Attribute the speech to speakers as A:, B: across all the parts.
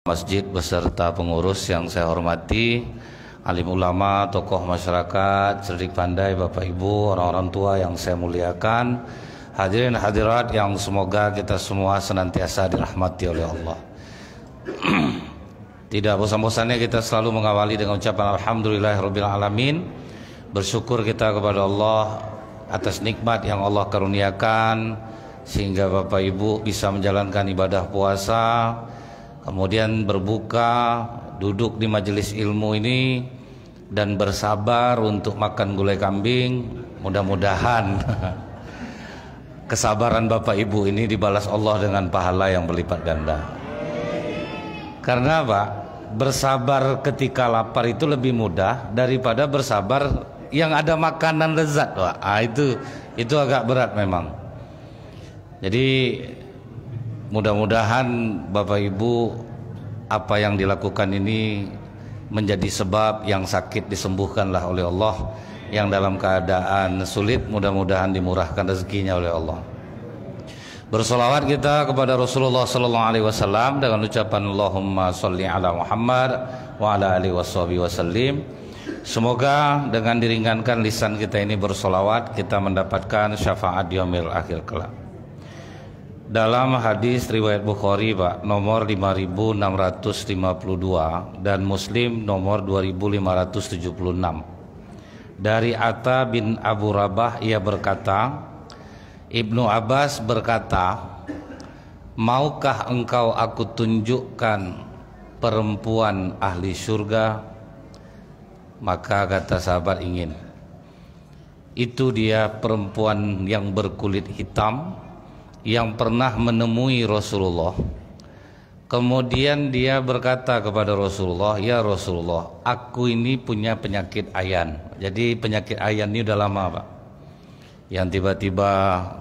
A: masjid beserta pengurus yang saya hormati, alim ulama, tokoh masyarakat, cerdik pandai, Bapak Ibu, orang-orang tua yang saya muliakan, hadirin hadirat yang semoga kita semua senantiasa dirahmati oleh Allah. Tidak bosan-bosannya kita selalu mengawali dengan ucapan alhamdulillahirabbil alamin. Bersyukur kita kepada Allah atas nikmat yang Allah karuniakan sehingga Bapak Ibu bisa menjalankan ibadah puasa, kemudian berbuka, duduk di majelis ilmu ini dan bersabar untuk makan gulai kambing. Mudah-mudahan kesabaran Bapak Ibu ini dibalas Allah dengan pahala yang berlipat ganda. Karena apa? Bersabar ketika lapar itu lebih mudah daripada bersabar yang ada makanan lezat. Wah, itu agak berat memang. Jadi mudah-mudahan Bapak Ibu apa yang dilakukan ini menjadi sebab yang sakit disembuhkanlah oleh Allah, yang dalam keadaan sulit mudah-mudahan dimurahkan rezekinya oleh Allah. Bersolawat kita kepada Rasulullah sallallahu alaihi wasallam dengan ucapan Allahumma sholli ala Muhammad wa ala alihi wasallim. Semoga dengan diringankan lisan kita ini bersolawat kita mendapatkan syafaat di yaumil akhir kelak. Dalam hadis riwayat Bukhari Pak nomor 5652 dan Muslim nomor 2576 dari Atta bin Abu Rabah, ia berkata, Ibnu Abbas berkata, maukah engkau aku tunjukkan perempuan ahli surga? Maka kata sahabat, ingin. Itu dia perempuan yang berkulit hitam yang pernah menemui Rasulullah. Kemudian dia berkata kepada Rasulullah, ya Rasulullah, aku ini punya penyakit ayan. Jadi penyakit ayan ini udah lama Pak, yang tiba-tiba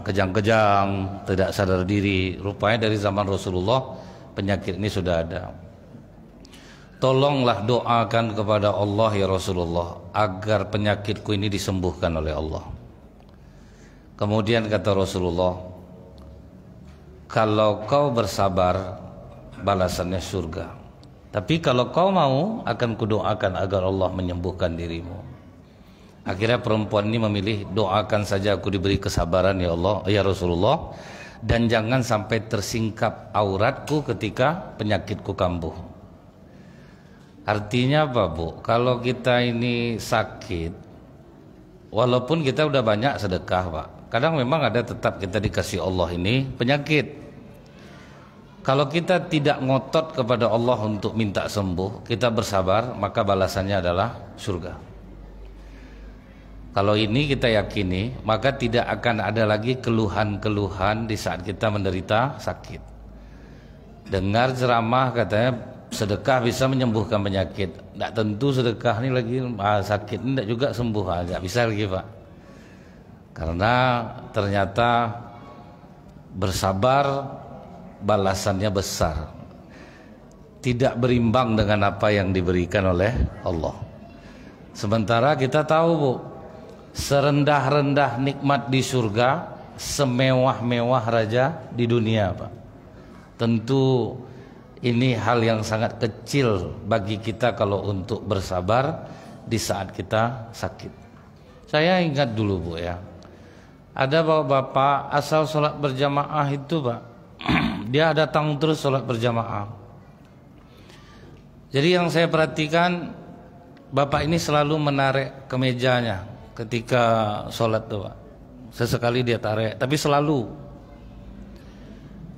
A: kejang-kejang, tidak sadar diri. Rupanya dari zaman Rasulullah penyakit ini sudah ada. Tolonglah doakan kepada Allah ya Rasulullah agar penyakitku ini disembuhkan oleh Allah. Kemudian kata Rasulullah, kalau kau bersabar balasannya surga. Tapi kalau kau mau akan kudoakan agar Allah menyembuhkan dirimu. Akhirnya perempuan ini memilih, doakan saja aku diberi kesabaran ya Allah, ya Rasulullah, dan jangan sampai tersingkap auratku ketika penyakitku kambuh. Artinya apa Bu? Kalau kita ini sakit, walaupun kita udah banyak sedekah Pak, kadang memang ada tetap kita dikasih Allah ini penyakit. Kalau kita tidak ngotot kepada Allah untuk minta sembuh, kita bersabar, maka balasannya adalah surga. Kalau ini kita yakini, maka tidak akan ada lagi keluhan-keluhan di saat kita menderita sakit. Dengar ceramah katanya sedekah bisa menyembuhkan penyakit. Tidak tentu sedekah ini lagi sakit ini tidak juga sembuh, nggak bisa lagi Pak. Karena ternyata bersabar balasannya besar, tidak berimbang dengan apa yang diberikan oleh Allah. Sementara kita tahu Bu, serendah-rendah nikmat di surga, semewah-mewah raja di dunia Pak. Tentu ini hal yang sangat kecil bagi kita kalau untuk bersabar di saat kita sakit. Saya ingat dulu Bu ya, ada bapak asal sholat berjamaah itu Pak, dia datang terus sholat berjamaah. Jadi yang saya perhatikan, bapak ini selalu menarik kemejanya ketika sholat tuh Pak. Sesekali dia tarik, tapi selalu.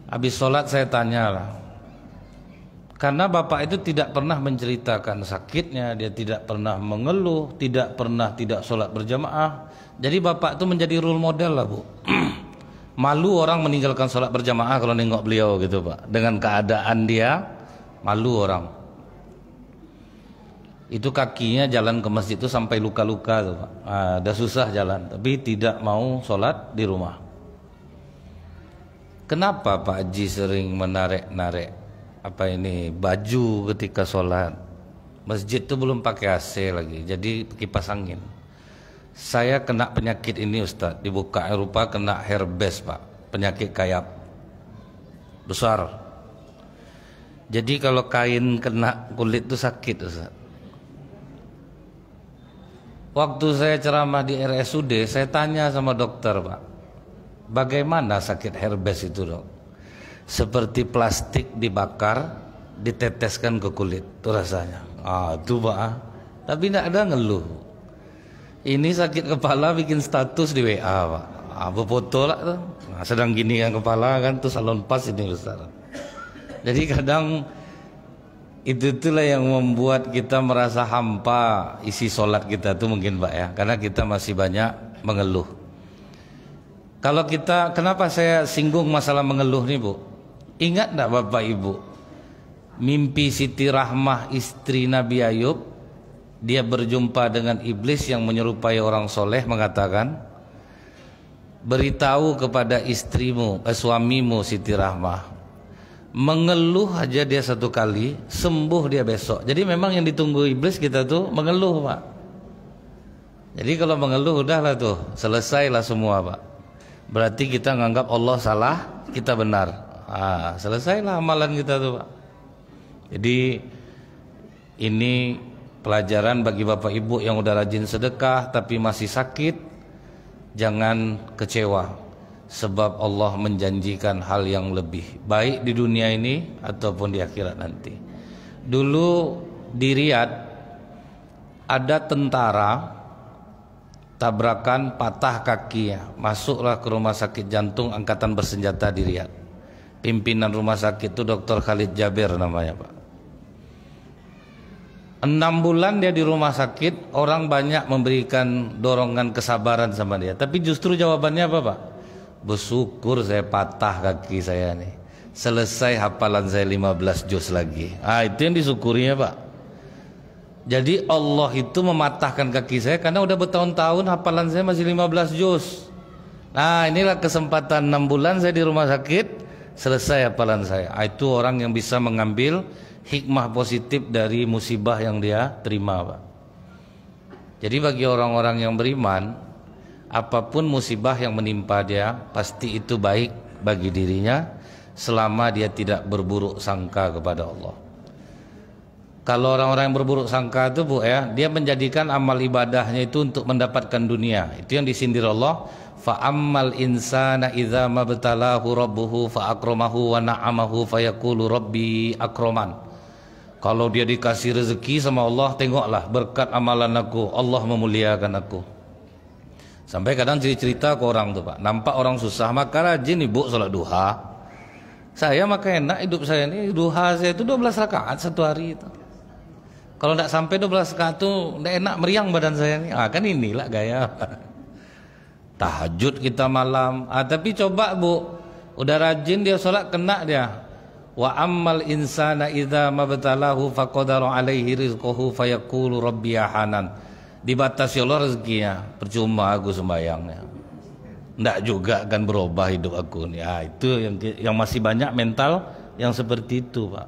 A: Habis sholat saya tanya lah, karena bapak itu tidak pernah menceritakan sakitnya, dia tidak pernah mengeluh, tidak pernah tidak sholat berjamaah. Jadi bapak itu menjadi role model lah Bu. Malu orang meninggalkan sholat berjamaah kalau nengok beliau gitu Pak. Dengan keadaan dia, malu orang. Itu kakinya jalan ke masjid itu sampai luka-luka tuh Pak. Udah susah jalan, tapi tidak mau sholat di rumah. Kenapa Pak Haji sering menarik-narik baju ketika sholat? Masjid itu belum pakai AC lagi, jadi kipas angin. Saya kena penyakit ini Ustaz, dibuka Eropa kena herpes Pak, penyakit kayap besar. Jadi kalau kain kena kulit itu sakit, Ustaz. Waktu saya ceramah di RSUD, saya tanya sama dokter, Pak, bagaimana sakit herpes itu, Dok? Seperti plastik dibakar, diteteskan ke kulit, itu rasanya. Itu Pak. Tapi tidak ada ngeluh. Ini sakit kepala bikin status di WA, Pak. Foto lah tuh. Sedang gini yang kepala kan tuh salon pas ini besar. Jadi kadang itulah yang membuat kita merasa hampa isi sholat kita tuh mungkin, Pak, ya, karena kita masih banyak mengeluh. Kalau kita, kenapa saya singgung masalah mengeluh nih, Bu? Ingat enggak Bapak Ibu, mimpi Siti Rahmah istri Nabi Ayub? Dia berjumpa dengan iblis yang menyerupai orang soleh, mengatakan, beritahu kepada istrimu, suamimu Siti Rahmah, mengeluh aja dia satu kali, sembuh dia besok. Jadi memang yang ditunggu iblis kita tuh mengeluh, Pak. Jadi kalau mengeluh udahlah tuh, selesailah semua, Pak. Berarti kita nganggap Allah salah, kita benar. Selesailah amalan kita tuh, Pak. Jadi ini pelajaran bagi Bapak Ibu yang udah rajin sedekah tapi masih sakit. Jangan kecewa, sebab Allah menjanjikan hal yang lebih baik di dunia ini ataupun di akhirat nanti. Dulu di Riyadh ada tentara tabrakan patah kakinya, masuklah ke rumah sakit jantung angkatan bersenjata di Riyadh. Pimpinan rumah sakit itu Dr. Khalid Jabir namanya, Pak. 6 bulan dia di rumah sakit, orang banyak memberikan dorongan kesabaran sama dia. Tapi justru jawabannya apa, Pak? Bersyukur saya patah kaki saya nih, selesai hafalan saya 15 juz lagi. Itu yang disyukurinya, Pak. Jadi Allah itu mematahkan kaki saya karena udah bertahun-tahun hafalan saya masih 15 juz. Inilah kesempatan 6 bulan saya di rumah sakit, selesai hafalan saya. Itu orang yang bisa mengambil hikmah positif dari musibah yang dia terima, Pak. Jadi bagi orang-orang yang beriman, apapun musibah yang menimpa dia, pasti itu baik bagi dirinya selama dia tidak berburuk sangka kepada Allah. Kalau orang-orang yang berburuk sangka itu, Bu, ya, dia menjadikan amal ibadahnya itu untuk mendapatkan dunia. Itu yang disindir Allah. Fa ammal insana idza mabtalahu rabbuhu fa akramahu wa na'amahu fayaqulu rabbi akraman. Kalau dia dikasih rezeki sama Allah, tengoklah berkat amalan aku, Allah memuliakan aku. Sampai kadang cerita ke orang tuh, Pak, nampak orang susah maka rajin Ibu sholat duha. Saya maka enak hidup saya ini, duha saya itu 12 rakaat satu hari itu. Kalau tidak sampai 12 rakaat tuh tidak enak, meriang badan saya ini. Kan inilah gaya. Tahajud kita malam. Tapi coba, Bu, udah rajin dia sholat, kena dia. Wa ammal insana idza mabtalahu faqadara alaihi rizquhu fayaqulu rabbi ahanan. Dibatasi Allah rezekinya, percuma aku sembayangnya. Enggak juga akan berubah hidup aku nih. Itu yang masih banyak mental yang seperti itu, Pak.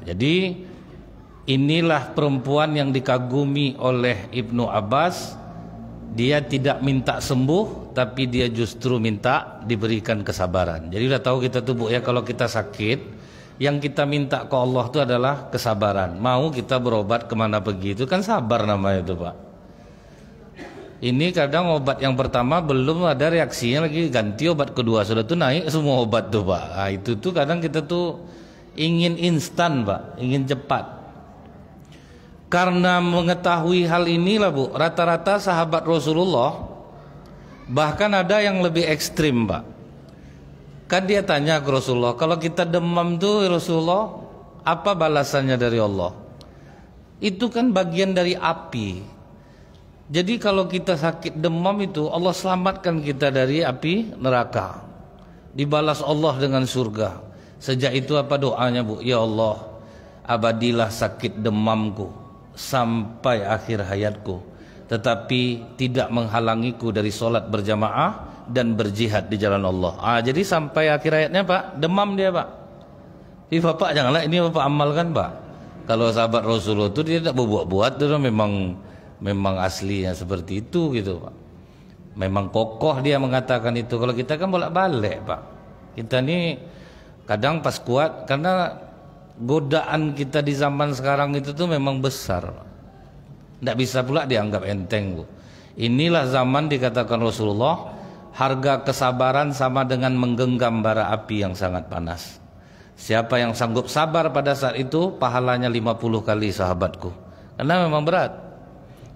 A: Jadi inilah perempuan yang dikagumi oleh Ibnu Abbas. Dia tidak minta sembuh, tapi dia justru minta diberikan kesabaran. Jadi udah tahu kita tuh, Bu, ya, kalau kita sakit, yang kita minta ke Allah itu adalah kesabaran. Mau kita berobat kemana pergi, itu kan sabar namanya itu, Pak. Ini kadang obat yang pertama belum ada reaksinya lagi, ganti obat kedua, sudah tuh naik semua obat tuh, Pak. Itu tuh kadang kita tuh ingin instan, Pak, ingin cepat. Karena mengetahui hal inilah, Bu, rata-rata sahabat Rasulullah, bahkan ada yang lebih ekstrim, Pak. Kan dia tanya ke Rasulullah, kalau kita demam tuh Rasulullah, apa balasannya dari Allah? Itu kan bagian dari api. Jadi kalau kita sakit demam itu, Allah selamatkan kita dari api neraka, dibalas Allah dengan surga. Sejak itu apa doanya, Bu? Ya Allah, abadilah sakit demamku sampai akhir hayatku, tetapi tidak menghalangiku dari solat berjamaah dan berjihad di jalan Allah. Jadi sampai akhir hayatnya, Pak, demam dia, Pak. Jadi Bapak janganlah ini Bapak amalkan, Pak. Kalau sahabat Rasulullah itu dia tidak berbuat-buat, itu memang aslinya seperti itu gitu, Pak. Memang kokoh dia mengatakan itu. Kalau kita kan bolak-balik, Pak. Kita ini Kadang pas kuat, karena godaan kita di zaman sekarang itu tuh memang besar. Tidak bisa pula dianggap enteng, Bu. Inilah zaman dikatakan Rasulullah, harga kesabaran sama dengan menggenggam bara api yang sangat panas. Siapa yang sanggup sabar pada saat itu, pahalanya 50 kali sahabatku. Karena memang berat.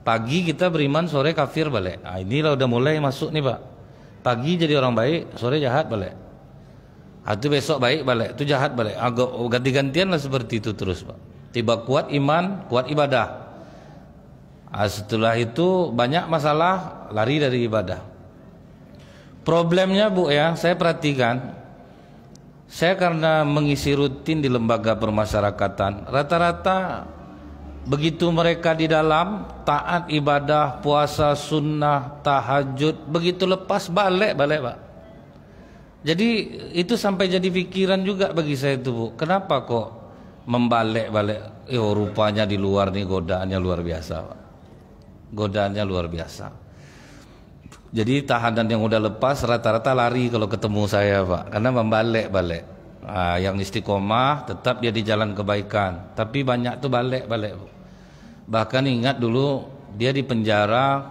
A: Pagi kita beriman, sore kafir balik. Nah, inilah udah mulai masuk nih, Pak. Pagi jadi orang baik, sore jahat balik. Itu besok baik balik, itu jahat balik. Ganti-gantian lah seperti itu terus, Pak. Tiba kuat iman, kuat ibadah. Setelah itu banyak masalah, lari dari ibadah. Problemnya, Bu, ya, saya perhatikan, saya karena mengisi rutin di lembaga permasyarakatan, rata-rata begitu mereka di dalam taat ibadah, puasa sunnah, tahajud, begitu lepas balik, Pak. Jadi itu sampai jadi pikiran juga bagi saya itu, Bu. Kenapa kok membalik-balik? Rupanya di luar nih godaannya luar biasa, Pak. Godaannya luar biasa. Jadi tahanan yang udah lepas rata-rata lari kalau ketemu saya, Pak. Karena membalik-balik. Yang istiqomah tetap dia di jalan kebaikan. Tapi banyak tuh balik-balik, Bu. Bahkan ingat dulu dia di penjara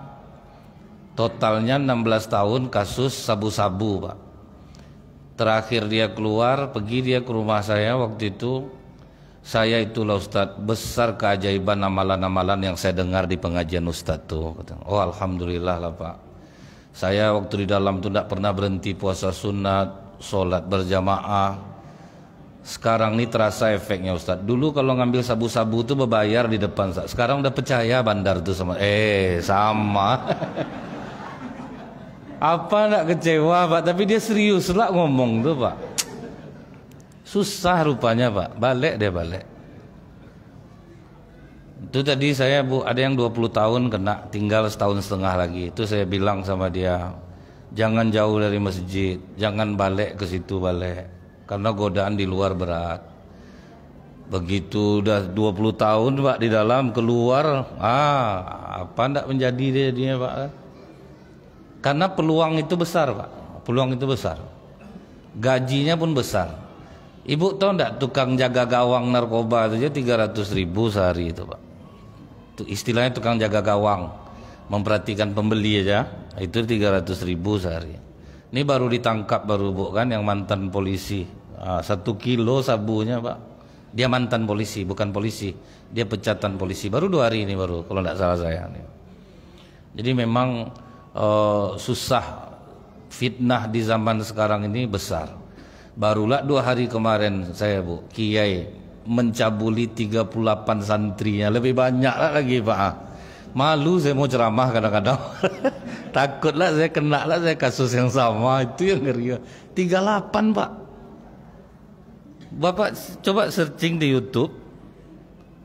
A: totalnya 16 tahun kasus sabu-sabu, Pak. Terakhir dia keluar, pergi dia ke rumah saya waktu itu. Saya itulah Ustadz, besar keajaiban amalan-amalan yang saya dengar di pengajian Ustadz tuh. Oh alhamdulillah lah, Pak. Saya waktu di dalam tuh tidak pernah berhenti puasa sunat, sholat berjamaah. Sekarang ini terasa efeknya, Ustadz. Dulu kalau ngambil sabu-sabu tuh berbayar di depan, Ustadz. Sekarang udah percaya bandar tuh sama. Sama. Apa nak kecewa, Pak? Tapi dia serius lah ngomong tuh, Pak. Susah rupanya, Pak. Balik dia balik. Itu tadi saya, Bu, ada yang 20 tahun kena, tinggal setahun setengah lagi. Itu saya bilang sama dia, jangan jauh dari masjid, jangan balik ke situ balik, karena godaan di luar berat. Begitu udah 20 tahun, Pak, di dalam, keluar, apa ndak menjadi dia, Pak? Karena peluang itu besar, Pak. Peluang itu besar. Gajinya pun besar. Ibu tahu enggak tukang jaga gawang narkoba itu aja 300.000 sehari itu, Pak. Itu istilahnya tukang jaga gawang, memperhatikan pembeli aja, itu 300.000 sehari. Ini baru ditangkap baru, Bu, kan, yang mantan polisi. 1 kilo sabunya, Pak. Dia mantan polisi, bukan polisi. Dia pecatan polisi. Baru 2 hari ini baru, kalau enggak salah saya. Jadi memang susah, fitnah di zaman sekarang ini besar. Barulah 2 hari kemarin saya, Bu, kiai mencabuli 38 santrinya, lebih banyak lagi, Pak. Malu saya mau ceramah kadang-kadang. Takutlah saya kena lah saya kasus yang sama, itu yang ngeri. 38, Pak. Bapak coba searching di YouTube,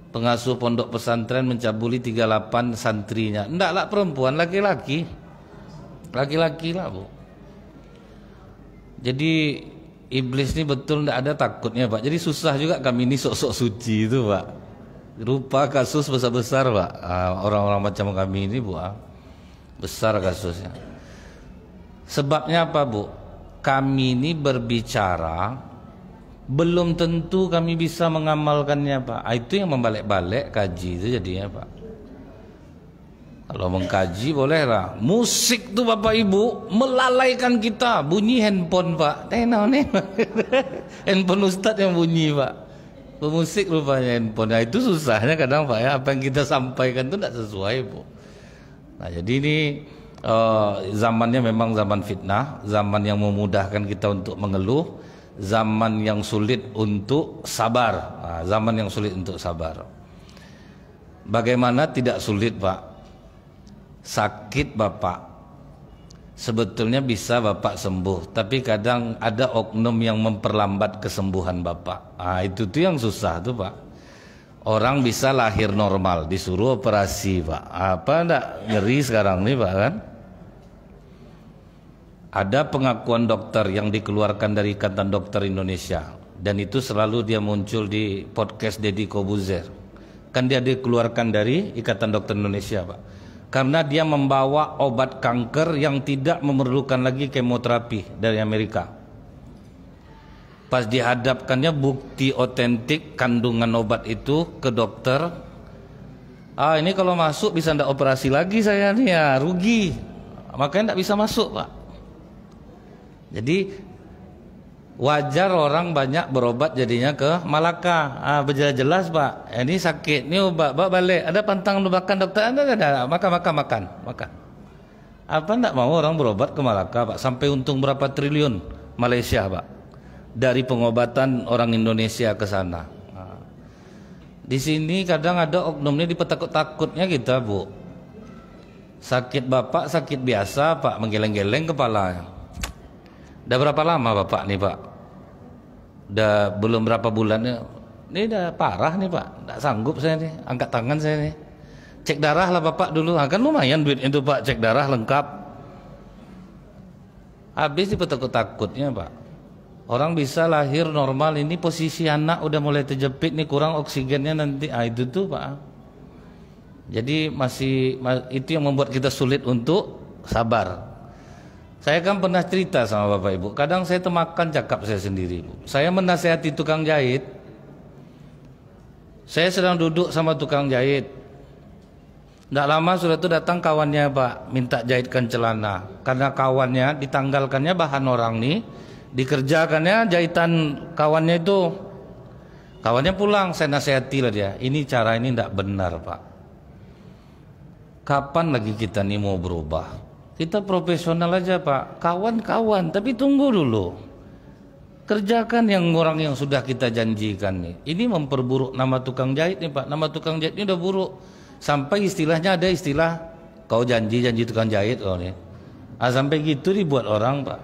A: pengasuh pondok pesantren mencabuli 38 santrinya. Ndaklah perempuan, laki-laki. Laki-laki lah, Bu. Jadi iblis ini betul tidak ada takutnya, Pak. Jadi susah juga kami ini sok-sok suci itu, Pak. Rupa kasus besar-besar, Pak. Orang-orang macam kami ini, Bu, besar kasusnya. Sebabnya apa, Bu? Kami ini berbicara, belum tentu kami bisa mengamalkannya, Pak. Itu yang membalik-balik kaji itu jadinya, Pak. Kalau mengkaji bolehlah. Musik tuh Bapak Ibu melalaikan kita. Bunyi handphone, Pak. Handphone Ustadz yang bunyi, Pak. Pemusik rupanya handphone. Nah, itu susahnya kadang, Pak, ya. Apa yang kita sampaikan itu tidak sesuai, Bu. Nah, jadi ini zamannya memang zaman fitnah, zaman yang memudahkan kita untuk mengeluh, zaman yang sulit untuk sabar. Zaman yang sulit untuk sabar. Bagaimana tidak sulit, Pak? Sakit Bapak sebetulnya bisa Bapak sembuh, tapi kadang ada oknum yang memperlambat kesembuhan Bapak. Itu tuh yang susah tuh, Pak. Orang bisa lahir normal, disuruh operasi, Pak. Apa enggak ngeri sekarang nih, Pak, kan? Ada pengakuan dokter yang dikeluarkan dari Ikatan Dokter Indonesia, dan itu selalu dia muncul di podcast Deddy Kobuzer. Kan dia dikeluarkan dari Ikatan Dokter Indonesia, Pak, karena dia membawa obat kanker yang tidak memerlukan lagi kemoterapi dari Amerika. Pas dihadapkannya bukti otentik kandungan obat itu ke dokter, ini kalau masuk bisa ndak operasi lagi saya nih ya, rugi, makanya ndak bisa masuk Pak. Jadi wajar orang banyak berobat jadinya ke Malaka. Jelas Pak, ini sakit, ini obat, Pak balik, ada pantang makan dokter, ada, makan. Apa ndak mau orang berobat ke Malaka Pak, sampai untung berapa triliun Malaysia Pak dari pengobatan orang Indonesia ke sana. Di sini kadang ada oknumnya dipetakut-takutnya kita Bu. Sakit Bapak sakit biasa Pak, menggeleng-geleng kepala. Udah berapa lama Bapak nih Pak? Udah belum berapa bulan nih. Ini udah parah nih Pak, nggak sanggup saya nih, angkat tangan saya nih. Cek darah lah Bapak dulu, kan lumayan duit itu Pak, cek darah lengkap. Habis dipetakut-takutnya Pak. Orang bisa lahir normal, ini posisi anak udah mulai terjepit nih, kurang oksigennya nanti. Itu tuh Pak. Jadi itu yang membuat kita sulit untuk sabar. Saya kan pernah cerita sama Bapak Ibu, kadang saya temakan cakap saya sendiri Bu. Saya menasihati tukang jahit. Saya sedang duduk sama tukang jahit. Tidak lama sudah itu datang kawannya Pak, minta jahitkan celana. Karena kawannya ditanggalkannya bahan orang nih, dikerjakannya jahitan kawannya itu. Kawannya pulang, saya nasihati lah dia, ini cara ini tidak benar Pak. Kapan lagi kita nih mau berubah? Kita profesional aja Pak, kawan-kawan, tapi tunggu dulu. Kerjakan yang orang yang sudah kita janjikan nih. Ini memperburuk nama tukang jahit nih Pak, nama tukang jahit ini udah buruk. Sampai istilahnya ada istilah, kau janji tukang jahit kau nih. Sampai gitu dibuat orang Pak.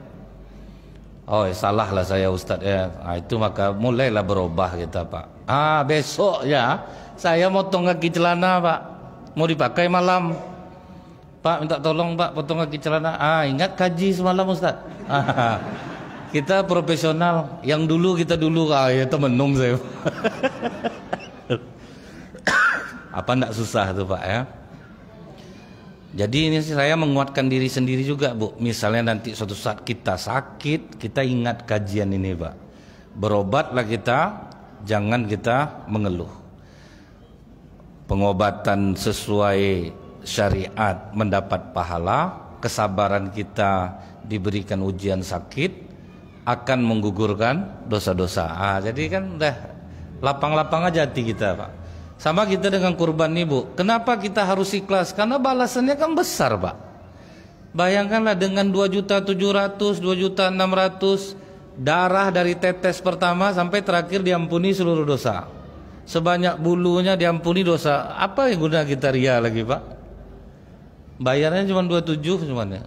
A: Salah lah saya Ustadz ya. Itu maka mulailah berubah kita Pak. Besok ya saya motong kaki celana Pak, mau dipakai malam. Pak minta tolong Pak potong kaki celana. Ingat kaji semalam Ustadz. Kita profesional. Yang dulu kita dulu ya temenung saya. Apa ndak susah tuh Pak ya. Jadi ini saya menguatkan diri sendiri juga Bu. Misalnya nanti suatu saat kita sakit, kita ingat kajian ini Pak. Berobatlah kita, jangan kita mengeluh. Pengobatan sesuai syariat mendapat pahala, kesabaran kita diberikan ujian sakit, akan menggugurkan dosa-dosa. Jadi kan udah lapang-lapang aja hati kita Pak. Sama kita dengan kurban nih Bu. Kenapa kita harus ikhlas? Karena balasannya kan besar Pak. Bayangkanlah dengan 2.700.000, 2.600.000 darah dari tetes pertama sampai terakhir diampuni seluruh dosa. Sebanyak bulunya diampuni dosa. Apa yang guna kita ria lagi Pak? Bayarnya cuma 27 cuman ya.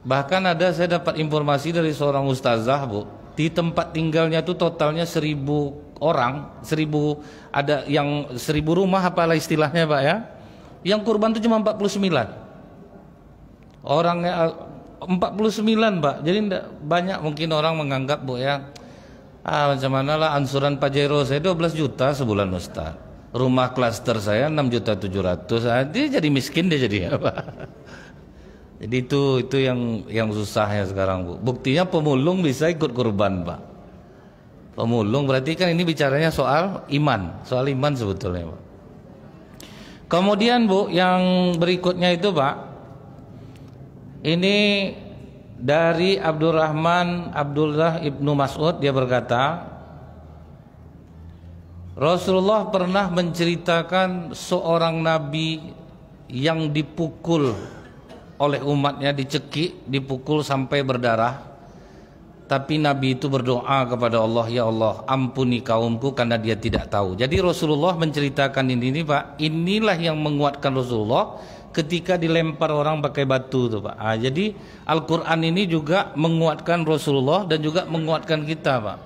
A: Bahkan ada saya dapat informasi dari seorang ustazah Bu. Di tempat tinggalnya itu totalnya 1.000 orang, 1.000 ada yang 1.000 rumah apalah istilahnya Pak ya. Yang kurban itu cuma 49. Orangnya 49 Pak. Jadi banyak mungkin orang menganggap Bu ya. Macam mana lah ansuran Pajero saya 12 juta sebulan Ustaz. Rumah klaster saya 6.700.000. Dia jadi miskin dia jadi ya Pak. Jadi itu yang susahnya sekarang Bu. Buktinya pemulung bisa ikut kurban Pak. Pemulung berarti kan ini bicaranya soal iman sebetulnya Pak. Kemudian Bu, yang berikutnya itu Pak, ini dari Abdullah ibnu Mas'ud, dia berkata, Rasulullah pernah menceritakan seorang nabi yang dipukul oleh umatnya, dicekik, dipukul sampai berdarah. Tapi Nabi itu berdoa kepada Allah, ya Allah ampuni kaumku karena dia tidak tahu. Jadi Rasulullah menceritakan ini Pak, inilah yang menguatkan Rasulullah ketika dilempar orang pakai batu tuh Pak. Jadi Al-Quran ini juga menguatkan Rasulullah dan juga menguatkan kita Pak.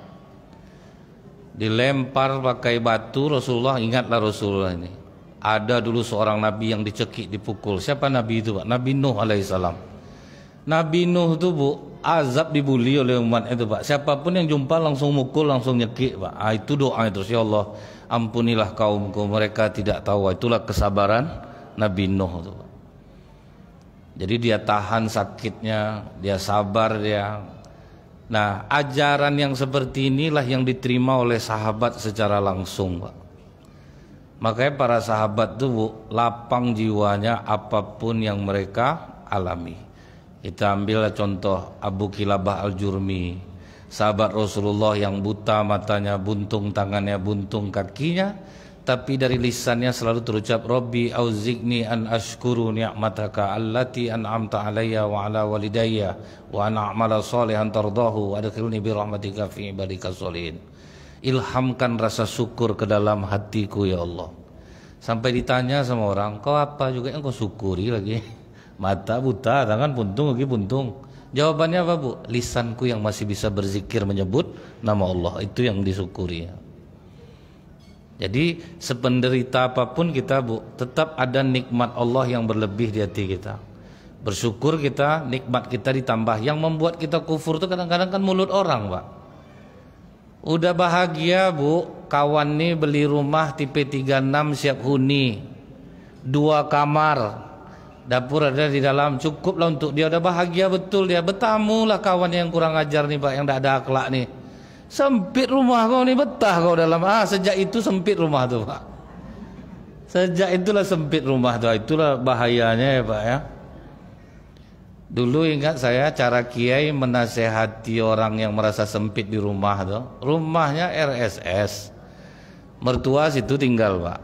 A: Dilempar pakai batu Rasulullah, ingatlah Rasulullah ini. Ada dulu seorang Nabi yang dicekik, dipukul. Siapa Nabi itu Pak? Nabi Nuh alaihissalam. Nabi Nuh itu Bu, azab dibuli oleh umat itu Pak. Siapapun yang jumpa langsung mukul, langsung nyekik Pak. Itu doa itu, ya Allah ampunilah kaumku, mereka tidak tahu. Itulah kesabaran Nabi Nuh itu Pak. Jadi dia tahan sakitnya, dia sabar dia. Nah, ajaran yang seperti inilah yang diterima oleh sahabat secara langsung, Pak. Makanya para sahabat tuh, Bu, lapang jiwanya apapun yang mereka alami. Kita ambil contoh Abu Kilabah Al-Jurmi, sahabat Rasulullah yang buta matanya, buntung tangannya, buntung kakinya, tapi dari lisannya selalu terucap Rabbi auzi'ni an ashkuru ni'mataka allati an'amta alayya wa ala walidayya wa an a'mala salihan tardahu wa adkhilni bi rahmatika fi ibadika sholihin. Ilhamkan rasa syukur ke dalam hatiku ya Allah. Sampai ditanya sama orang, kau apa juga yang kau syukuri lagi? Mata buta, tangan buntung lagi buntung. Jawabannya apa, Bu? Lisanku yang masih bisa berzikir menyebut nama Allah, itu yang disyukuri. Jadi sependerita apapun kita, Bu, tetap ada nikmat Allah yang berlebih di hati kita. Bersyukur kita, nikmat kita ditambah. Yang membuat kita kufur itu kadang-kadang kan mulut orang, Pak. Udah bahagia, Bu, kawan nih beli rumah tipe 36 siap huni, 2 kamar, dapur ada di dalam, cukup lah untuk dia, udah bahagia betul dia. Bertamu lah kawan yang kurang ajar nih, Pak, yang tidak ada akhlak nih. Sempit rumah kau nih, betah kau dalam. Sejak itu sempit rumah tuh, Pak. Sejak itulah sempit rumah tuh. Itulah bahayanya ya, Pak ya. Dulu ingat saya cara kiai menasehati orang yang merasa sempit di rumah tuh. Rumahnya RSS, mertua situ tinggal, Pak.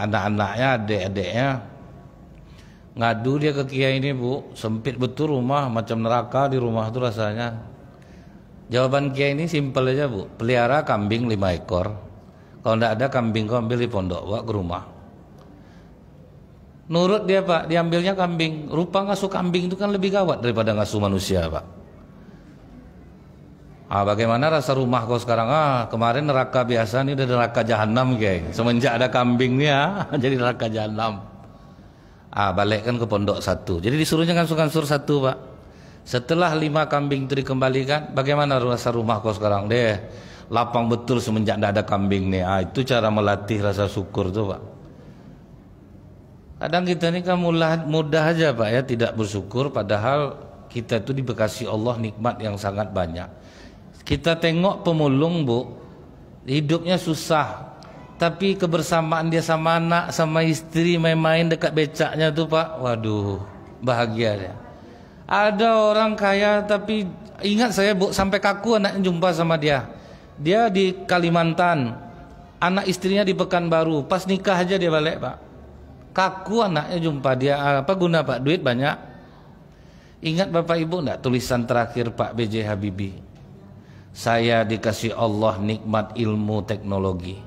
A: Anak-anaknya, adik-adiknya ngadu dia ke kiai ini, Bu, sempit betul rumah, macam neraka di rumah tuh rasanya. Jawaban kiai ini simpel aja, Bu, pelihara kambing 5 ekor. Kalau tidak ada kambing kau ambil di pondok, bawa ke rumah. Nurut dia, Pak, diambilnya kambing. Rupa ngasuh kambing itu kan lebih gawat daripada ngasuh manusia, Pak. Bagaimana rasa rumah kau sekarang? Kemarin neraka biasa, ini udah neraka jahanam, kiai. Semenjak ada kambing nih jadi neraka jahanam. Balikkan ke pondok 1. Jadi disuruhnya ngansur-ngansur 1, Pak. Setelah 5 kambing itu dikembalikan, bagaimana rasa rumah kau sekarang? Deh, lapang betul semenjak tidak ada kambing nih. Itu cara melatih rasa syukur tuh, Pak. Kadang kita ini kan mudah aja, Pak ya, tidak bersyukur, padahal kita itu dibekasi Allah nikmat yang sangat banyak. Kita tengok pemulung, Bu, hidupnya susah, tapi kebersamaan dia sama anak, sama istri, main-main dekat becaknya tuh, Pak, waduh, bahagia dia. Ada orang kaya tapi ingat saya, Bu, sampai kaku anaknya jumpa sama dia. Dia di Kalimantan, anak istrinya di Pekanbaru, pas nikah aja dia balik, Pak. Kaku anaknya jumpa dia, apa guna, Pak? Duit banyak. Ingat Bapak Ibu enggak tulisan terakhir Pak B.J. Habibie? Saya dikasih Allah nikmat ilmu teknologi.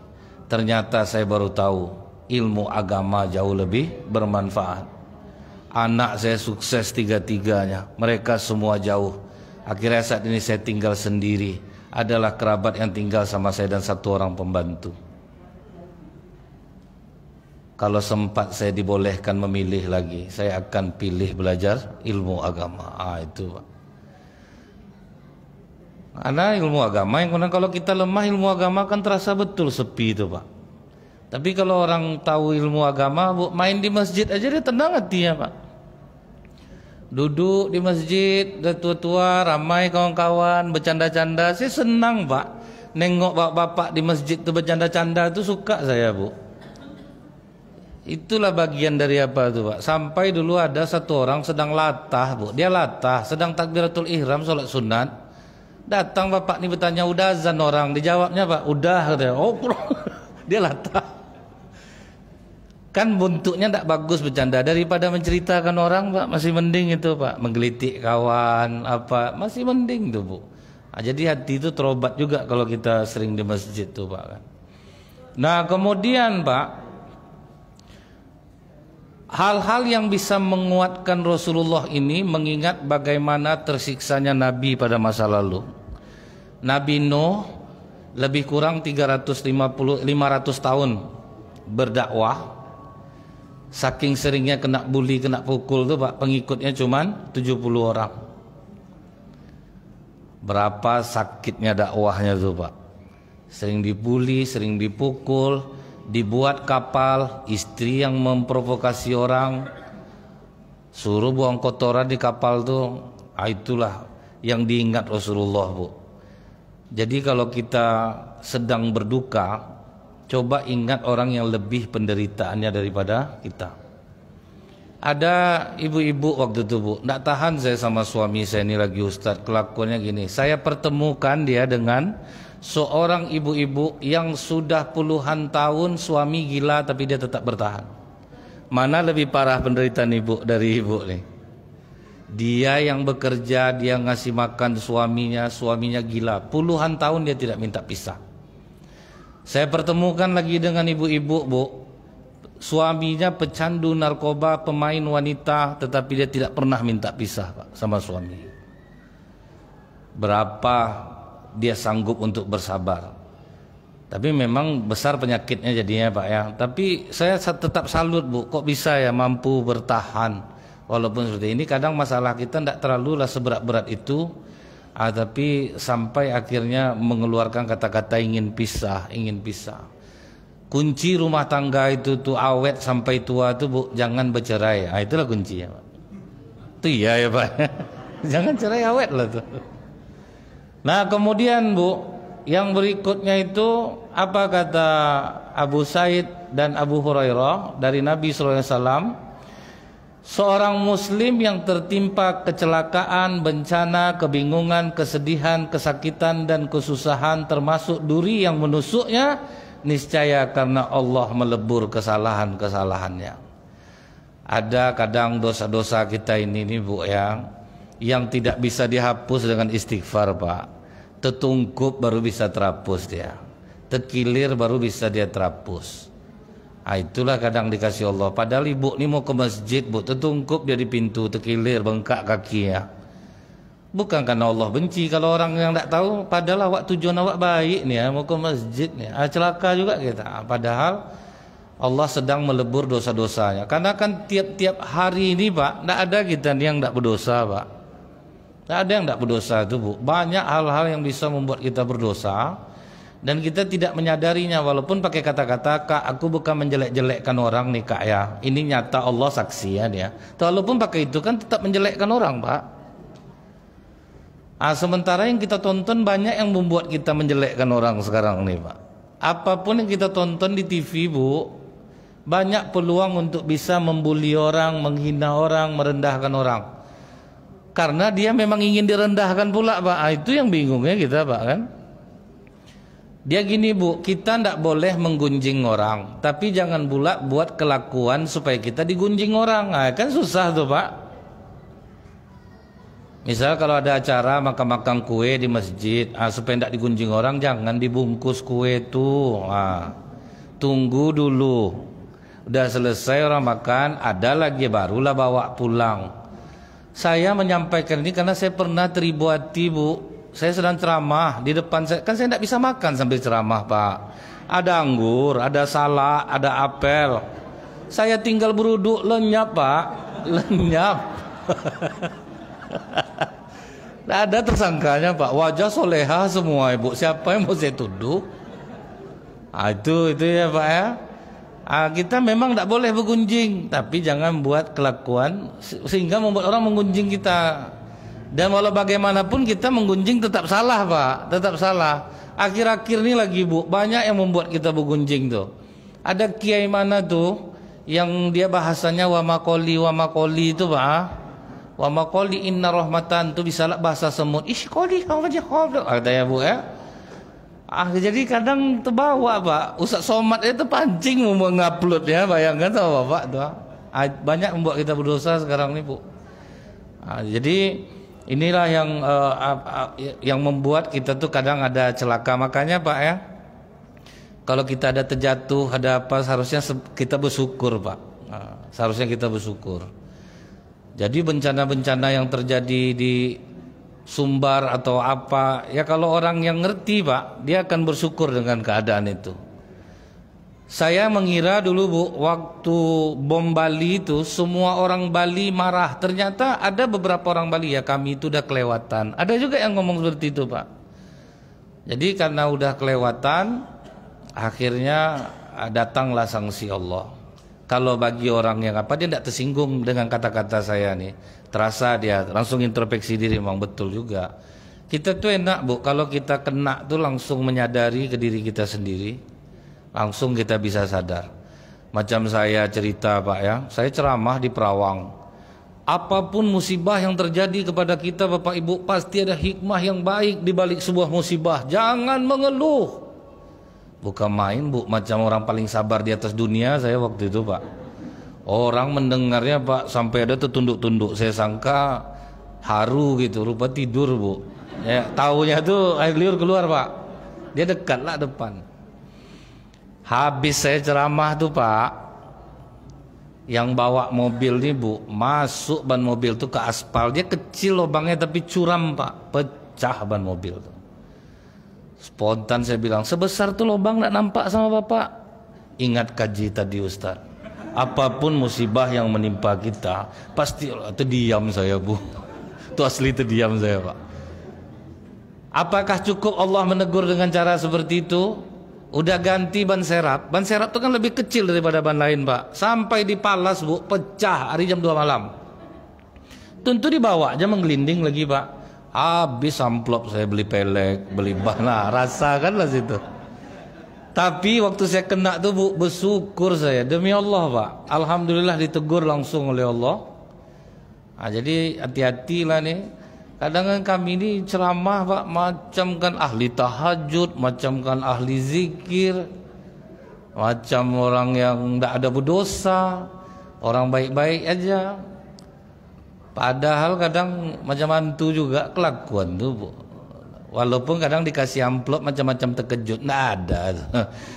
A: Ternyata saya baru tahu ilmu agama jauh lebih bermanfaat. Anak saya sukses 3-tiganya, mereka semua jauh. Akhirnya saat ini saya tinggal sendiri. Adalah kerabat yang tinggal sama saya dan 1 orang pembantu. Kalau sempat saya dibolehkan memilih lagi, saya akan pilih belajar ilmu agama. Itu, Pak. Karena ilmu agama yang kalau kita lemah ilmu agama kan terasa betul sepi itu, Pak. Tapi kalau orang tahu ilmu agama, Bu, main di masjid aja dia tenang hatinya, Pak. Duduk di masjid, udah tua-tua, ramai kawan-kawan, bercanda-canda, saya senang, Pak. Nengok bapak-bapak di masjid tuh bercanda-canda tuh suka saya, Bu. Itulah bagian dari apa tuh, Pak. Sampai dulu ada 1 orang sedang latah, Bu. Dia latah, sedang takbiratul ihram, sholat sunat. Datang bapak ini bertanya, udah azan orang? Dijawabnya, Pak, udah. Oh, dia latah. Kan bentuknya tidak bagus bercanda. Daripada menceritakan orang, Pak, masih mending itu, Pak. Menggelitik kawan, apa, masih mending tuh, Bu. Jadi hati itu terobat juga kalau kita sering di masjid tuh, Pak. Nah, kemudian, Pak, hal-hal yang bisa menguatkan Rasulullah ini mengingat bagaimana tersiksanya Nabi pada masa lalu. Nabi Nuh lebih kurang 500 tahun berdakwah. Saking seringnya kena bully, kena pukul tuh, Pak, pengikutnya cuman 70 orang. Berapa sakitnya dakwahnya tuh, Pak. Sering dibully, sering dipukul. Dibuat kapal, istri yang memprovokasi orang, suruh buang kotoran di kapal tuh. Itulah yang diingat Rasulullah, Bu. Jadi kalau kita sedang berduka, coba ingat orang yang lebih penderitaannya daripada kita. Ada ibu-ibu waktu itu, Bu, nggak tahan saya sama suami saya ini lagi Ustadz, kelakuannya gini. Saya pertemukan dia dengan seorang ibu-ibu yang sudah puluhan tahun suami gila tapi dia tetap bertahan. Mana lebih parah penderitaan ibu dari ibu nih? Dia yang bekerja, dia ngasih makan suaminya, suaminya gila. Puluhan tahun dia tidak minta pisah. Saya pertemukan lagi dengan ibu-ibu, Bu. Suaminya pecandu narkoba, pemain wanita, tetapi dia tidak pernah minta pisah, Pak, sama suami. Berapa dia sanggup untuk bersabar. Tapi memang besar penyakitnya jadinya, Pak, ya. Tapi saya tetap salut, Bu. Kok bisa ya mampu bertahan walaupun seperti ini. Kadang masalah kita tidak terlalu lah seberat-berat itu, tapi sampai akhirnya mengeluarkan kata-kata ingin pisah, ingin pisah. Kunci rumah tangga itu tuh awet sampai tua tuh, Bu, jangan bercerai. Itulah kuncinya, Pak. Itu iya ya, Pak. Jangan cerai, awet lah tuh. Nah, kemudian, Bu, yang berikutnya itu apa kata Abu Said dan Abu Hurairah dari Nabi SAW? Seorang muslim yang tertimpa kecelakaan, bencana, kebingungan, kesedihan, kesakitan dan kesusahan termasuk duri yang menusuknya, niscaya karena Allah melebur kesalahan-kesalahannya. Ada kadang dosa-dosa kita ini nih, Bu, ya, yang tidak bisa dihapus dengan istighfar, Pak. Tetungkup baru bisa terhapus dia. Tekilir baru bisa dia terhapus. Itulah kadang dikasih Allah. Padahal ibu ini mau ke masjid, Bu, tetungkup dia di pintu, tekilir, bengkak kakinya. Bukan karena Allah benci. Kalau orang yang tidak tahu, padahal awak tujuan awak baik nih ya, mau ke masjid nih. Celaka juga kita. Padahal Allah sedang melebur dosa-dosanya. Karena kan tiap-tiap hari ini, Pak, tidak ada kita yang tidak berdosa, Pak. Tidak ada yang tidak berdosa itu, Bu. Banyak hal-hal yang bisa membuat kita berdosa dan kita tidak menyadarinya, walaupun pakai kata-kata, Kak, aku bukan menjelek-jelekkan orang nih, Kak, ya. Ini nyata, Allah saksian ya. Walaupun pakai itu kan tetap menjelekkan orang, Pak. Sementara yang kita tonton banyak yang membuat kita menjelekkan orang sekarang nih, Pak. Apapun yang kita tonton di TV, Bu, banyak peluang untuk bisa membuli orang, menghina orang, merendahkan orang. Karena dia memang ingin direndahkan pula, Pak. Itu yang bingungnya kita, Pak, kan. Dia gini, Bu, kita tidak boleh menggunjing orang, tapi jangan pula buat kelakuan supaya kita digunjing orang. Kan susah tuh, Pak. Misal kalau ada acara makan-makan kue di masjid, supaya tidak digunjing orang, jangan dibungkus kue tuh. Tunggu dulu. Udah selesai orang makan, ada lagi barulah bawa pulang. Saya menyampaikan ini karena saya pernah teribu hati, Bu. Saya sedang ceramah di depan saya, kan saya tidak bisa makan sambil ceramah, Pak. Ada anggur, ada salak, ada apel. Saya tinggal beruduk, lenyap, Pak, lenyap. Tidak ada tersangkanya, Pak. Wajah soleha semua, Ibu. Siapa yang mau saya tuduh? Itu ya, Pak, ya. Kita memang tidak boleh bergunjing, tapi jangan buat kelakuan sehingga membuat orang menggunjing kita. Dan walau bagaimanapun kita menggunjing tetap salah, Pak, tetap salah. Akhir-akhir ini lagi, Bu, banyak yang membuat kita bergunjing tuh. Ada kiai mana tuh yang dia bahasanya wa makoli itu, Pak. Wa makoli inna rahmatan tuh bisa lah bahasa semut. Koli kau aja katanya, Bu, ya. Jadi kadang terbawa, Pak. Ustaz Somad itu pancing mau ngupload ya, bayangkan sama Bapak tuh. Banyak membuat kita berdosa sekarang nih, Bu. Jadi inilah yang membuat kita tuh kadang ada celaka. Makanya, Pak, ya, kalau kita ada terjatuh, ada apa, seharusnya kita bersyukur, Pak. Seharusnya kita bersyukur. Jadi bencana-bencana yang terjadi di Sumbar atau apa, ya kalau orang yang ngerti, Pak, dia akan bersyukur dengan keadaan itu. Saya mengira dulu, Bu, waktu bom Bali itu semua orang Bali marah. Ternyata ada beberapa orang Bali, ya kami itu udah kelewatan. Ada juga yang ngomong seperti itu, Pak. Jadi karena udah kelewatan, akhirnya datanglah sanksi Allah. Kalau bagi orang yang apa, dia tidak tersinggung dengan kata-kata saya nih, terasa dia langsung introspeksi diri, memang betul juga. Kita tuh enak Bu, kalau kita kena tuh langsung menyadari ke diri kita sendiri, langsung kita bisa sadar. Macam saya cerita Pak ya, saya ceramah di Perawang. Apapun musibah yang terjadi kepada kita Bapak Ibu, pasti ada hikmah yang baik di balik sebuah musibah. Jangan mengeluh. Bukan main Bu, macam orang paling sabar di atas dunia saya waktu itu Pak. Orang mendengarnya Pak sampai ada tuh tunduk-tunduk. Saya sangka haru gitu, rupa tidur Bu. Ya, taunya tuh air liur keluar Pak. Dia dekat lah depan. Habis saya ceramah tuh Pak, yang bawa mobil nih Bu, masuk ban mobil tuh ke aspal. Dia kecil lubangnya tapi curam Pak, pecah ban mobil tuh. Spontan saya bilang, sebesar tuh lubang gak nampak sama Bapak. Ingat kaji tadi Ustaz, apapun musibah yang menimpa kita, pasti itu diam saya Bu. Itu asli itu diam saya Pak. Apakah cukup Allah menegur dengan cara seperti itu? Udah ganti ban serap. Ban serap itu kan lebih kecil daripada ban lain Pak. Sampai dipalas Bu, pecah hari jam 2 malam. Tentu dibawa aja menggelinding lagi Pak. Habis amplop saya beli pelek, beli ban. Nah, rasakan lah situ. Tapi waktu saya kena tuh Bu, bersyukur saya. Demi Allah Pak, alhamdulillah ditegur langsung oleh Allah. Nah, jadi hati-hati lah nih. Kadang kan kami ini ceramah Pak, macam kan ahli tahajud, macam kan ahli zikir, macam orang yang tidak ada berdosa, orang baik-baik aja. Padahal kadang macam hantu juga kelakuan tuh Bu. Walaupun kadang dikasih amplop macam-macam terkejut, tidak ada.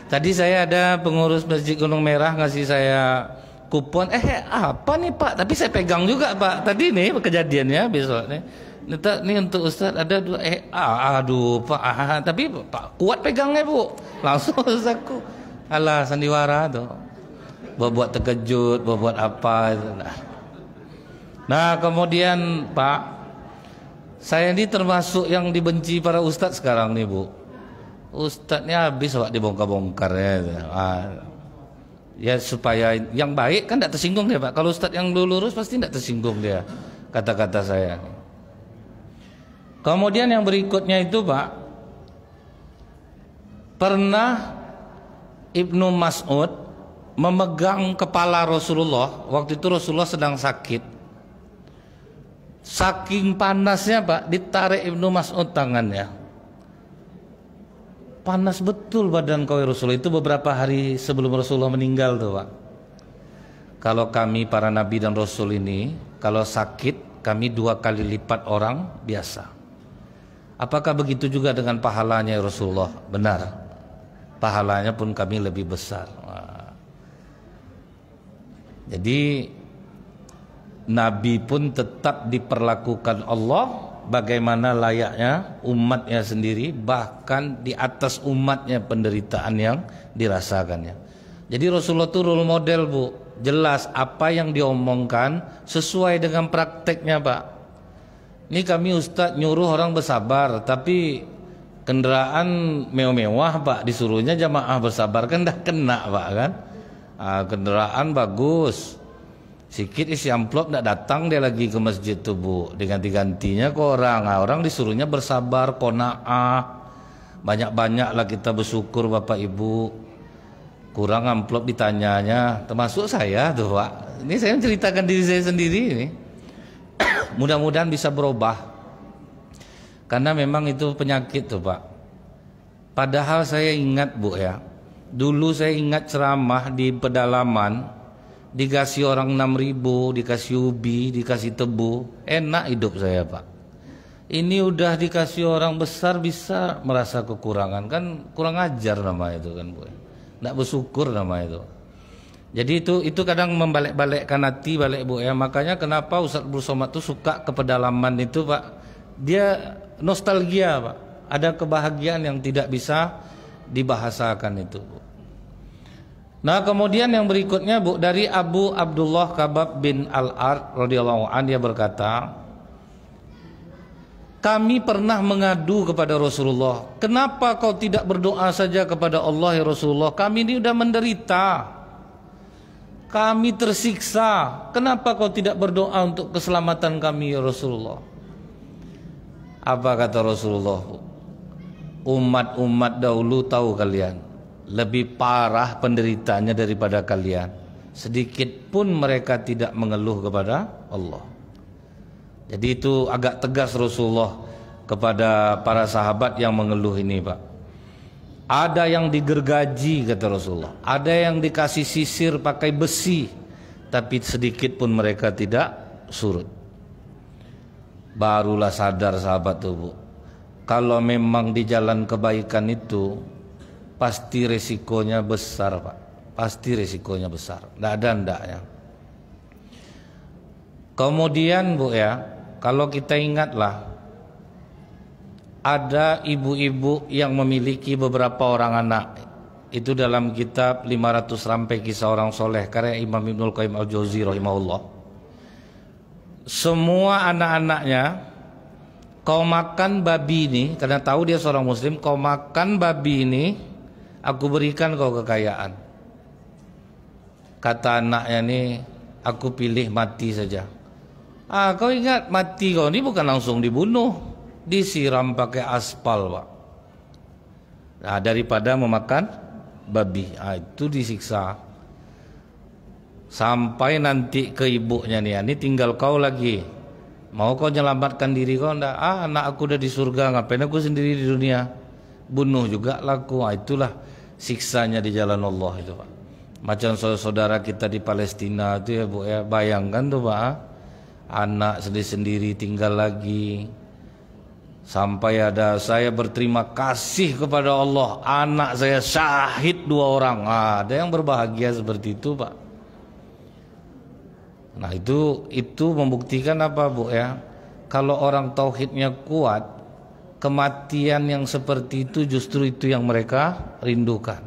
A: Tadi saya ada pengurus Masjid Gunung Merah ngasih saya kupon, apa nih Pak? Tapi saya pegang juga Pak. Tadi nih kejadiannya besok nih. Ini untuk Ustaz ada dua, aduh Pak, tapi Pak kuat pegangnya Bu. Langsung aku, alah sandiwara tuh, buat terkejut, buat apa itu. Nah kemudian Pak, saya ini termasuk yang dibenci para Ustadz sekarang nih Bu. Ustadznya habis Pak dibongkar-bongkar ya. Ya supaya yang baik kan tidak tersinggung dia Pak. Kalau Ustadz yang lurus pasti tidak tersinggung dia kata-kata saya. Kemudian yang berikutnya itu Pak, pernah Ibnu Mas'ud memegang kepala Rasulullah. Waktu itu Rasulullah sedang sakit. Saking panasnya Pak, ditarik Ibnu Mas'ud tangannya. Panas betul badan kau Rasulullah. Itu beberapa hari sebelum Rasulullah meninggal tuh Pak. Kalau kami para Nabi dan Rasul ini, kalau sakit kami 2 kali lipat orang biasa. Apakah begitu juga dengan pahalanya Rasulullah? Benar. Pahalanya pun kami lebih besar. Jadi Nabi pun tetap diperlakukan Allah bagaimana layaknya umatnya sendiri, bahkan di atas umatnya penderitaan yang dirasakannya. Jadi Rasulullah itu role model Bu. Jelas apa yang diomongkan sesuai dengan prakteknya Pak. Ini kami Ustadz nyuruh orang bersabar, tapi kendaraan mewah-mewah Pak, disuruhnya jamaah bersabar kan dah kena Pak kan. Kendaraan bagus, sikit isi amplop tidak datang dia lagi ke masjid tuh Bu, diganti-gantinya ke orang. Orang disuruhnya bersabar, qanaah, banyak-banyaklah kita bersyukur Bapak Ibu. Kurang amplop ditanyanya, termasuk saya tuh Pak. Ini saya menceritakan diri saya sendiri ini. Mudah-mudahan bisa berubah, karena memang itu penyakit tuh Pak. Padahal saya ingat Bu ya, dulu saya ingat ceramah di pedalaman, dikasih orang 6.000, dikasih ubi, dikasih tebu, enak hidup saya Pak. Ini udah dikasih orang besar bisa merasa kekurangan, kan kurang ajar nama itu kan Bu. Nggak bersyukur nama itu. Jadi itu kadang membalik-balikkan hati balik Bu ya. Makanya kenapa Ustaz Abdul Somad itu suka ke pedalaman itu Pak. Dia nostalgia Pak. Ada kebahagiaan yang tidak bisa dibahasakan itu Bu. Nah kemudian yang berikutnya Bu, dari Abu Abdullah Kabab bin Al-Ard radhiyallahu anhu, dia berkata, kami pernah mengadu kepada Rasulullah, kenapa kau tidak berdoa saja kepada Allah ya Rasulullah, kami ini sudah menderita. kami tersiksa. Kenapa kau tidak berdoa untuk keselamatan kami ya Rasulullah? Apa kata Rasulullah? Umat-umat dahulu tahu kalian, lebih parah penderitaannya daripada kalian. Sedikit pun mereka tidak mengeluh kepada Allah. Jadi itu agak tegas Rasulullah kepada para sahabat yang mengeluh ini, Pak. Ada yang digergaji kata Rasulullah, ada yang dikasih sisir pakai besi, tapi sedikit pun mereka tidak surut. Barulah sadar sahabat tuh, Bu, kalau memang di jalan kebaikan itu pasti resikonya besar, Pak. Pasti resikonya besar, tidak ada ndaknya. Kemudian Bu ya, kalau kita ingatlah, ada ibu-ibu yang memiliki beberapa orang anak. Itu dalam kitab 500 Rampai Kisah Orang Soleh karya Imam Ibnul Qayyim Al-Jauzi rahimahullah. Semua anak-anaknya, kau makan babi ini, karena tahu dia seorang muslim, kau makan babi ini, aku berikan kau kekayaan. Kata anaknya ini, aku pilih mati saja. Kau ingat mati kau ini bukan langsung dibunuh, disiram pakai aspal, Pak. Nah, daripada memakan babi, itu disiksa. Sampai nanti ke ibunya nih, ini tinggal kau lagi. Mau kau menyelamatkan diri kau enggak? Anak aku udah di surga, ngapain aku sendiri di dunia? Bunuh juga laku. Itulah siksanya di jalan Allah itu, Pak. Macam saudara kita di Palestina itu ya Bu ya, bayangkan tuh Pak, anak sendiri tinggal lagi. Sampai ada saya berterima kasih kepada Allah, anak saya syahid 2 orang. Ada yang berbahagia seperti itu, Pak. Nah itu membuktikan apa Bu ya? Kalau orang tauhidnya kuat, kematian yang seperti itu justru itu yang mereka rindukan.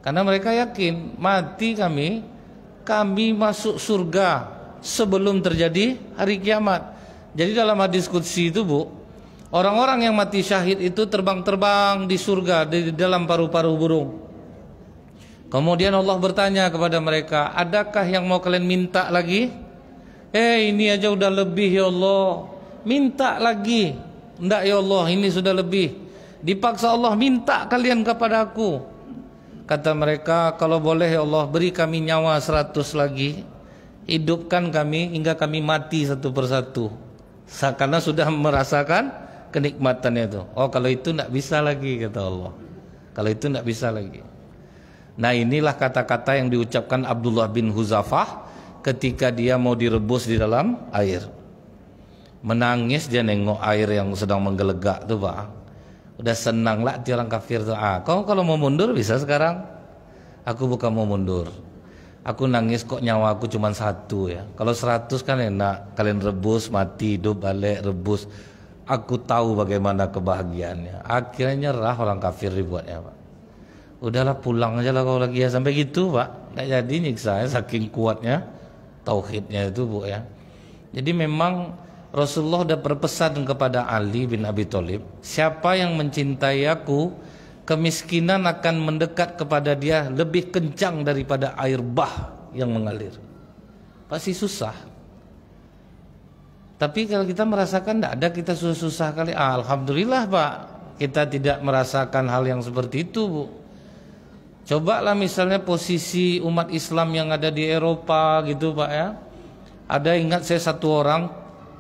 A: Karena mereka yakin mati kami masuk surga sebelum terjadi hari kiamat. Jadi dalam hadis qudsi itu Bu, orang-orang yang mati syahid itu terbang-terbang di surga di dalam paru-paru burung. Kemudian Allah bertanya kepada mereka, adakah yang mau kalian minta lagi? Ini aja udah lebih ya Allah, minta lagi. Enggak ya Allah, ini sudah lebih. Dipaksa Allah, minta kalian kepada aku. Kata mereka, kalau boleh ya Allah, beri kami nyawa 100 lagi, hidupkan kami hingga kami mati satu persatu. Karena sudah merasakan kenikmatannya itu. Kalau itu tidak bisa lagi kata Allah. Kalau itu tidak bisa lagi. Nah inilah kata-kata yang diucapkan Abdullah bin Huzafah ketika dia mau direbus di dalam air. Menangis dia nengok air yang sedang menggelegak tuh Pak. Udah senang lah dia orang kafir tuh. Kau kalau mau mundur bisa sekarang. Aku bukan mau mundur. Aku nangis kok nyawa aku cuma 1 ya. Kalau 100 kan enak. Kalian rebus, mati, hidup, balik, rebus. Aku tahu bagaimana kebahagiaannya. Akhirnya nyerah orang kafir dibuatnya Pak. Udahlah pulang aja lah kau lagi ya. Sampai gitu Pak. Nggak jadi nyiksa ya. Saking kuatnya tauhidnya itu Bu ya. Jadi memang Rasulullah sudah berpesan kepada Ali bin Abi Thalib, siapa yang mencintai aku, kemiskinan akan mendekat kepada dia lebih kencang daripada air bah yang mengalir. Pasti susah. Tapi kalau kita merasakan tidak ada, kita susah kali. Alhamdulillah Pak, kita tidak merasakan hal yang seperti itu Bu. Cobalah misalnya posisi umat Islam yang ada di Eropa gitu Pak ya. Ada ingat saya satu orang,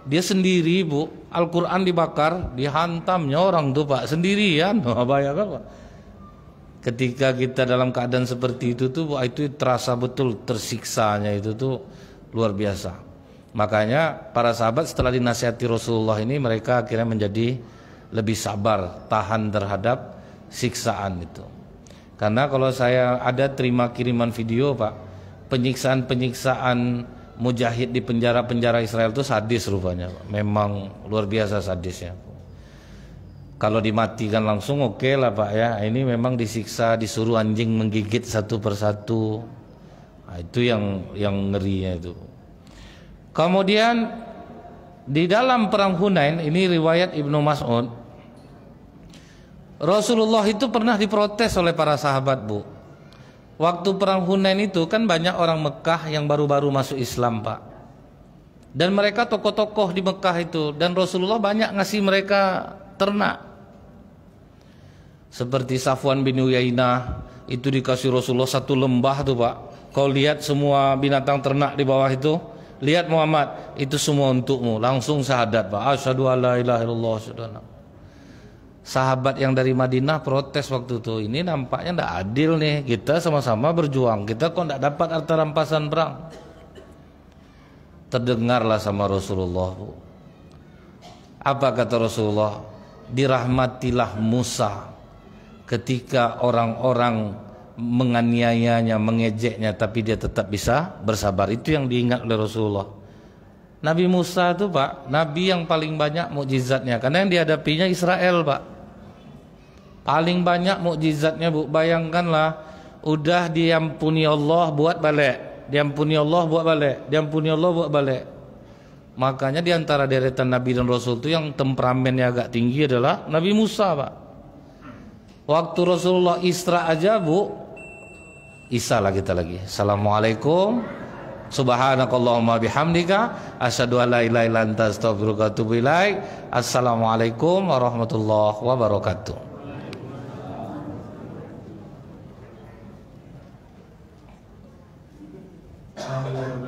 A: dia sendiri Bu, Al-Quran dibakar, dihantamnya orang tuh Pak, sendirian. Bayangkan Pak. Ketika kita dalam keadaan seperti itu tuh Bu, itu terasa betul tersiksanya itu tuh luar biasa. Makanya para sahabat setelah dinasihati Rasulullah ini, mereka akhirnya menjadi lebih sabar, tahan terhadap siksaan itu. Karena kalau saya ada terima kiriman video Pak, penyiksaan-penyiksaan mujahid di penjara-penjara Israel itu sadis rupanya, memang luar biasa sadisnya. Kalau dimatikan langsung oke lah Pak ya. Ini memang disiksa, disuruh anjing menggigit satu persatu. Itu yang ngerinya itu. Kemudian di dalam perang Hunain, ini riwayat Ibnu Mas'ud, Rasulullah itu pernah diprotes oleh para sahabat Bu. Waktu perang Hunain itu kan banyak orang Mekah yang baru-baru masuk Islam, Pak. Dan mereka tokoh-tokoh di Mekah itu, dan Rasulullah banyak ngasih mereka ternak. Seperti Safwan bin Uyainah, itu dikasih Rasulullah satu lembah tuh, Pak. Kau lihat semua binatang ternak di bawah itu, lihat Muhammad, itu semua untukmu. Langsung syahadat, Pak. Asyhadu alla ilaha illallah, asyhadu anna. Sahabat yang dari Madinah protes waktu itu, ini nampaknya tidak adil nih, kita sama-sama berjuang, kita kok tidak dapat harta rampasan perang. Terdengarlah sama Rasulullah, Bu. Apa kata Rasulullah? Dirahmatilah Musa ketika orang-orang menganiayanya, mengejeknya, tapi dia tetap bisa bersabar. Itu yang diingat oleh Rasulullah. Nabi Musa itu, Pak, Nabi yang paling banyak mukjizatnya, karena yang dihadapinya Israel, Pak. Paling banyak mukjizatnya, Bu. Bayangkanlah, udah diampuni Allah buat balik, diampuni Allah buat balik, diampuni Allah buat balik. Makanya diantara deretan Nabi dan Rasul itu yang temperamennya agak tinggi adalah Nabi Musa, Pak. Waktu Rasulullah Isra aja, Bu, Isa lah kita lagi. Assalamualaikum, subhanakallahumma bihamdika, asyhadu an la ilaha illa anta astaghfiruka wa atubu ilaik. Assalamualaikum warahmatullahi wabarakatuh.
B: Alhamdulillah.